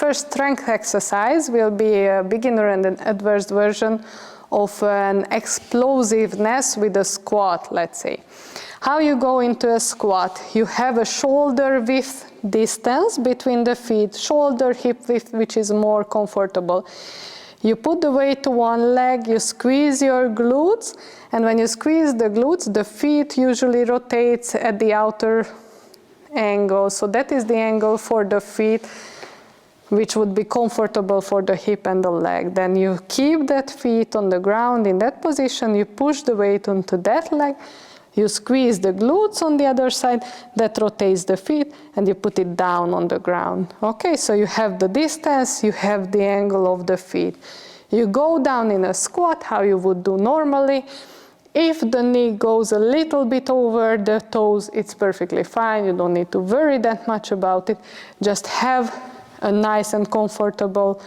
first strength exercise will be a beginner and an advanced version of an explosiveness with a squat, let's say. How you go into a squat? You have a shoulder width distance between the feet, shoulder hip width, which is more comfortable. You put the weight to one leg, you squeeze your glutes, and when you squeeze the glutes, the feet usually rotates at the outer angle. So that is the angle for the feet, which would be comfortable for the hip and the leg. Then you keep that feet on the ground in that position, you push the weight onto that leg, you squeeze the glutes on the other side, that rotates the feet, and you put it down on the ground. Okay, so you have the distance, you have the angle of the feet. You go down in a squat, how you would do normally. If the knee goes a little bit over the toes, it's perfectly fine. You don't need to worry that much about it. Just have a nice and comfortable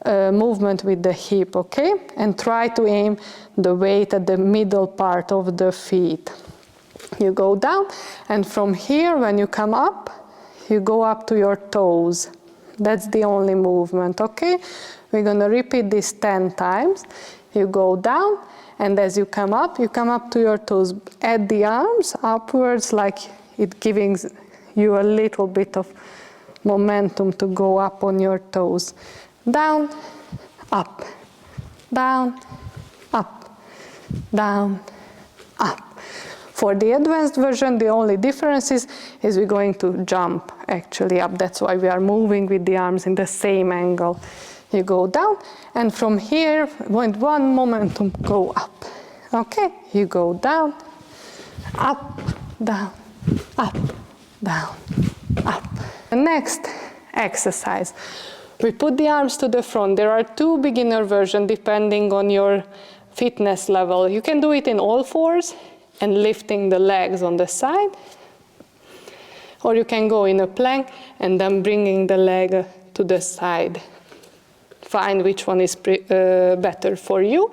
movement with the hip, okay? And try to aim the weight at the middle part of the feet. You go down, and from here, when you come up, you go up to your toes. That's the only movement, okay? We're gonna repeat this 10 times. You go down, and as you come up to your toes. Add the arms upwards, like it giving you a little bit of momentum to go up on your toes. Down, up, down, up, down, up. For the advanced version, the only difference is we're going to jump actually up. That's why we are moving with the arms in the same angle. You go down, and from here, with one momentum, go up. Okay, you go down, up, down, up, down, up. The next exercise. We put the arms to the front. There are two beginner versions depending on your fitness level. You can do it in all fours and lifting the legs on the side. Or you can go in a plank and then bringing the leg to the side. Find which one is better for you.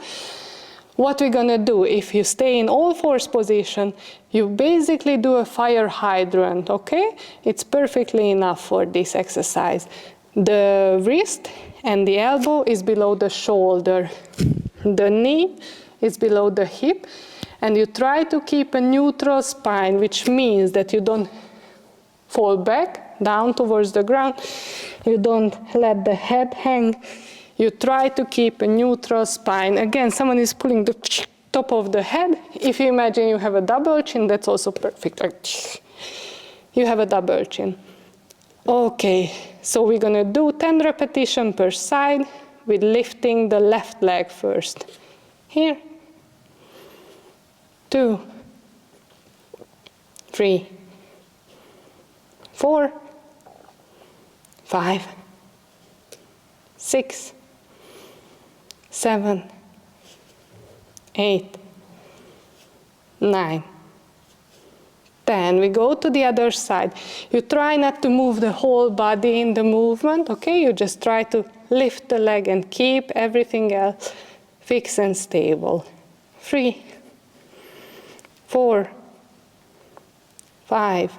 What we're gonna do, if you stay in all fours position, you basically do a fire hydrant, okay? It's perfectly enough for this exercise. The wrist and the elbow is below the shoulder. The knee is below the hip. And you try to keep a neutral spine, which means that you don't fall back down towards the ground. You don't let the head hang. You try to keep a neutral spine. Again, someone is pulling the top of the head. If you imagine you have a double chin, that's also perfect. You have a double chin. Okay, so we're gonna do 10 repetitions per side with lifting the left leg first. Here. 2, 3, 4, 5, 6, 7, 8, 9, 10. We go to the other side. You try not to move the whole body in the movement, okay? You just try to lift the leg and keep everything else fixed and stable. 3, 4, 5,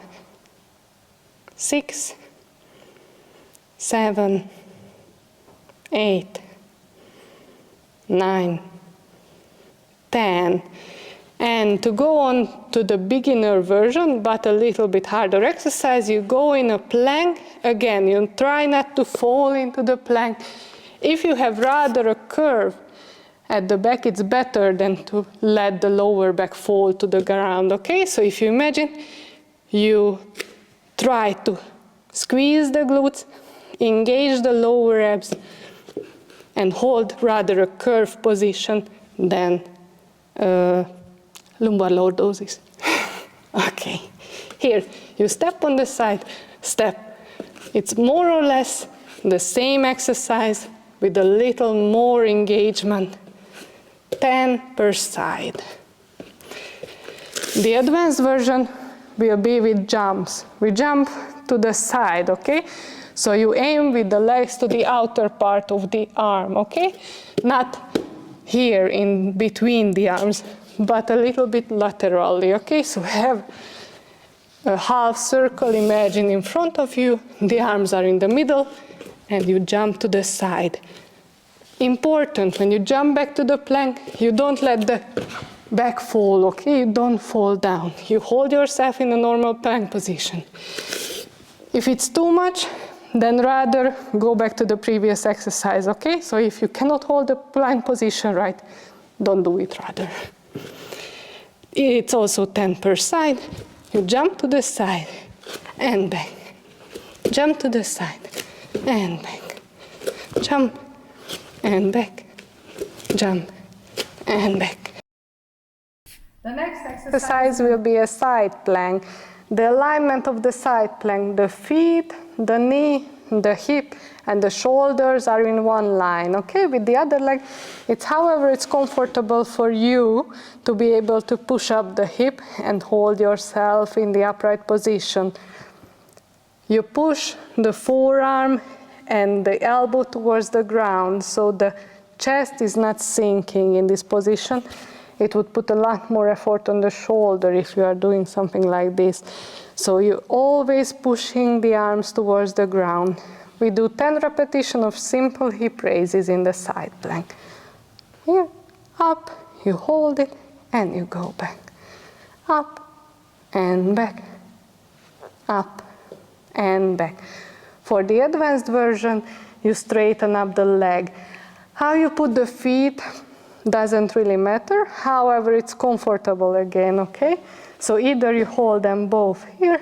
6, 7, 8, 9, 10. And to go on to the beginner version, but a little bit harder exercise, you go in a plank. Again, you try not to fall into the plank. If you have rather a curve at the back, it's better than to let the lower back fall to the ground, okay? So if you imagine, you try to squeeze the glutes, engage the lower abs, and hold rather a curved position than lumbar lordosis. Okay, here, you step on the side, step. It's more or less the same exercise with a little more engagement. 10 per side. The advanced version will be with jumps. We jump to the side, okay? So you aim with the legs to the outer part of the arm, okay? Not here in between the arms, but a little bit laterally, okay? So have a half circle, imagine in front of you, the arms are in the middle, and you jump to the side. Important, when you jump back to the plank, you don't let the back fall, okay? You don't fall down. You hold yourself in a normal plank position. If it's too much, then rather go back to the previous exercise, okay? So if you cannot hold the plank position right, don't do it rather. It's also 10 per side. You jump to the side and back. Jump to the side and back. Jump and back. Jump and back. The next exercise will be a side plank. The alignment of the side plank, the feet, the knee, the hip, and the shoulders are in one line, okay? With the other leg, it's however it's comfortable for you to be able to push up the hip and hold yourself in the upright position. You push the forearm and the elbow towards the ground, so the chest is not sinking in this position. It would put a lot more effort on the shoulder if you are doing something like this. So you're always pushing the arms towards the ground. We do 10 repetitions of simple hip raises in the side plank. Here, up, you hold it, and you go back. Up, and back. Up, and back. For the advanced version, you straighten up the leg. How you put the feet doesn't really matter, however it's comfortable again, okay? So either you hold them both here,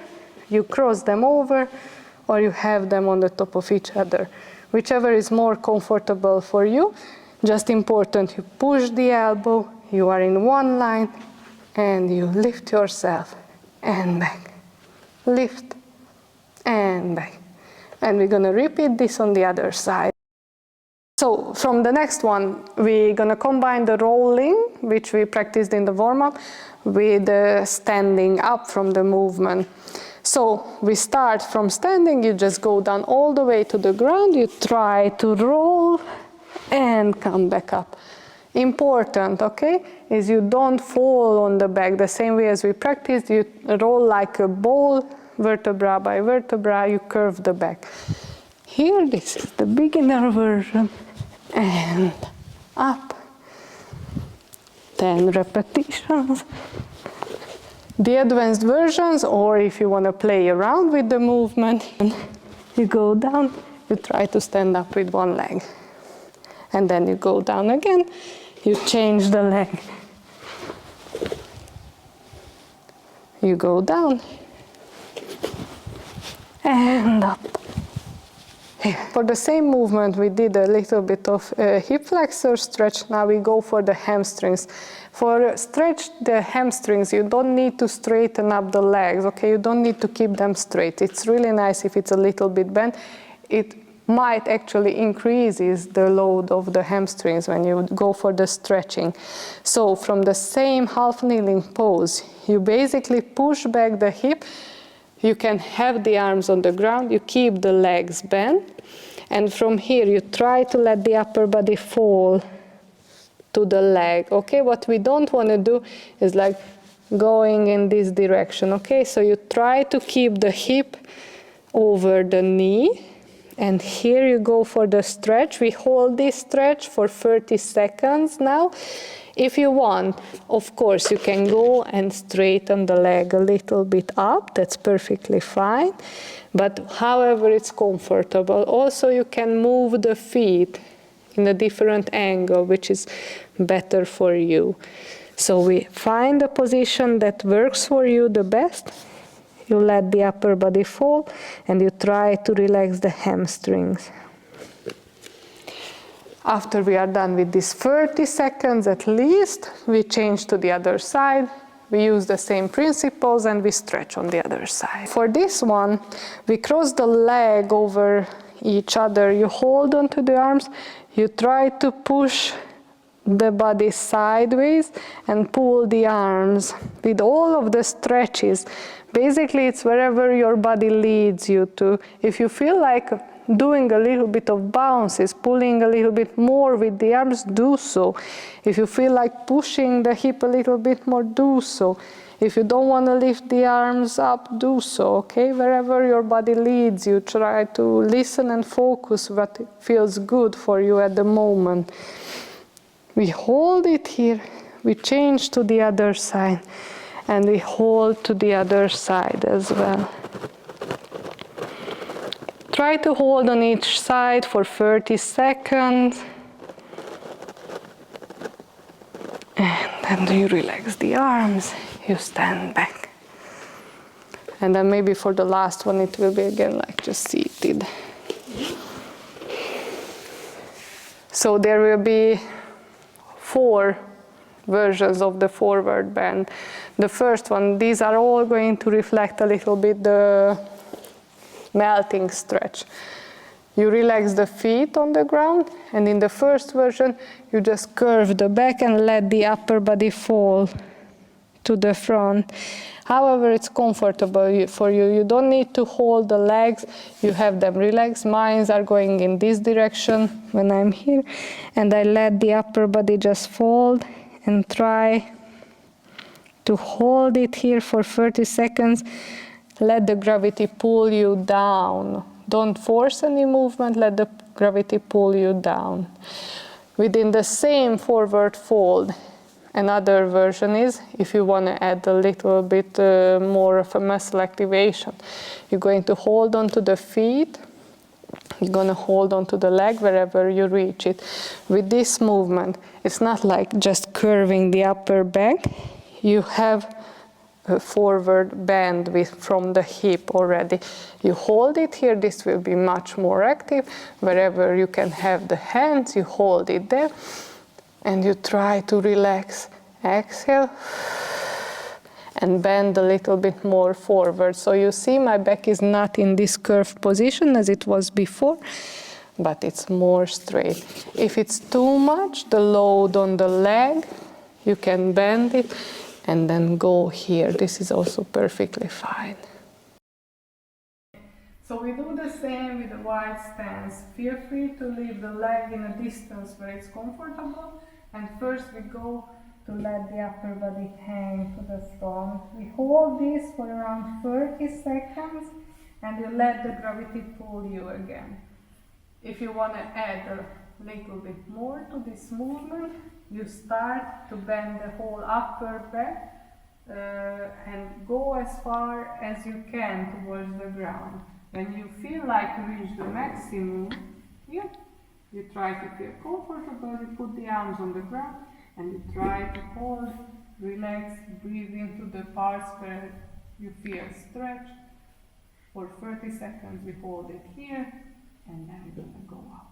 you cross them over, or you have them on the top of each other. Whichever is more comfortable for you. Just important, you push the elbow, you are in one line, and you lift yourself and back. Lift and back. And we're gonna repeat this on the other side. So from the next one, we're going to combine the rolling, which we practiced in the warm-up, with the standing up from the movement. So we start from standing, you just go down all the way to the ground, you try to roll and come back up. Important, okay, is you don't fall on the back. The same way as we practiced, you roll like a ball, vertebra by vertebra, you curve the back. Here, this is the beginner version. And up, 10 repetitions. The advanced versions, or if you want to play around with the movement, you go down, you try to stand up with one leg. And then you go down again, you change the leg. You go down, and up. For the same movement, we did a little bit of hip flexor stretch. Now we go for the hamstrings. For stretch the hamstrings, you don't need to straighten up the legs, okay? You don't need to keep them straight. It's really nice if it's a little bit bent. It might actually increases the load of the hamstrings when you go for the stretching. So from the same half kneeling pose, you basically push back the hip. You can have the arms on the ground, you keep the legs bent, and from here you try to let the upper body fall to the leg, okay? What we don't want to do is like going in this direction, okay? So you try to keep the hip over the knee, and here you go for the stretch. We hold this stretch for 30 seconds now. If you want, of course, you can go and straighten the leg a little bit up. That's perfectly fine. But however it's comfortable. Also, you can move the feet in a different angle, which is better for you. So we find a position that works for you the best. You let the upper body fall, and you try to relax the hamstrings. After we are done with this 30 seconds at least, we change to the other side. We use the same principles and we stretch on the other side. For this one, we cross the leg over each other. You hold onto the arms, you try to push the body sideways and pull the arms with all of the stretches. Basically, it's wherever your body leads you to. If you feel like doing a little bit of bounces, pulling a little bit more with the arms, do so. If you feel like pushing the hip a little bit more, do so. If you don't want to lift the arms up, do so, okay? Wherever your body leads you, try to listen and focus what feels good for you at the moment. We hold it here, we change to the other side, and we hold to the other side as well. Try to hold on each side for 30 seconds. And then you relax the arms, you stand back. And then maybe for the last one it will be again like just seated. So there will be 4 versions of the forward bend. The first one, these are all going to reflect a little bit the melting stretch. You relax the feet on the ground, and in the first version, you just curve the back and let the upper body fall to the front. However, it's comfortable for you. You don't need to hold the legs. You have them relaxed. Mine are going in this direction when I'm here, and I let the upper body just fold and try to hold it here for 30 seconds. Let the gravity pull you down. Don't force any movement, let the gravity pull you down. Within the same forward fold, another version is, if you want to add a little bit more of a muscle activation, you're going to hold on to the feet, you're going to hold on to the leg wherever you reach it. With this movement, it's not like just curving the upper back, you have a forward bend from the hip already. You hold it here, this will be much more active. Wherever you can have the hands, you hold it there, and you try to relax. Exhale, and bend a little bit more forward. So you see my back is not in this curved position as it was before, but it's more straight. If it's too much, the load on the leg, you can bend it, and then go here. This is also perfectly fine. So we do the same with the wide stance. Feel free to leave the leg in a distance where it's comfortable. And first we go to let the upper body hang to the front. We hold this for around 30 seconds and you let the gravity pull you again. If you want to add a little bit more to this movement, you start to bend the whole upper back and go as far as you can towards the ground. When you feel like you reach the maximum, here, you try to feel comfortable, you put the arms on the ground and you try to hold, relax, breathe into the parts where you feel stretched. For 30 seconds we hold it here and then we're going to go up.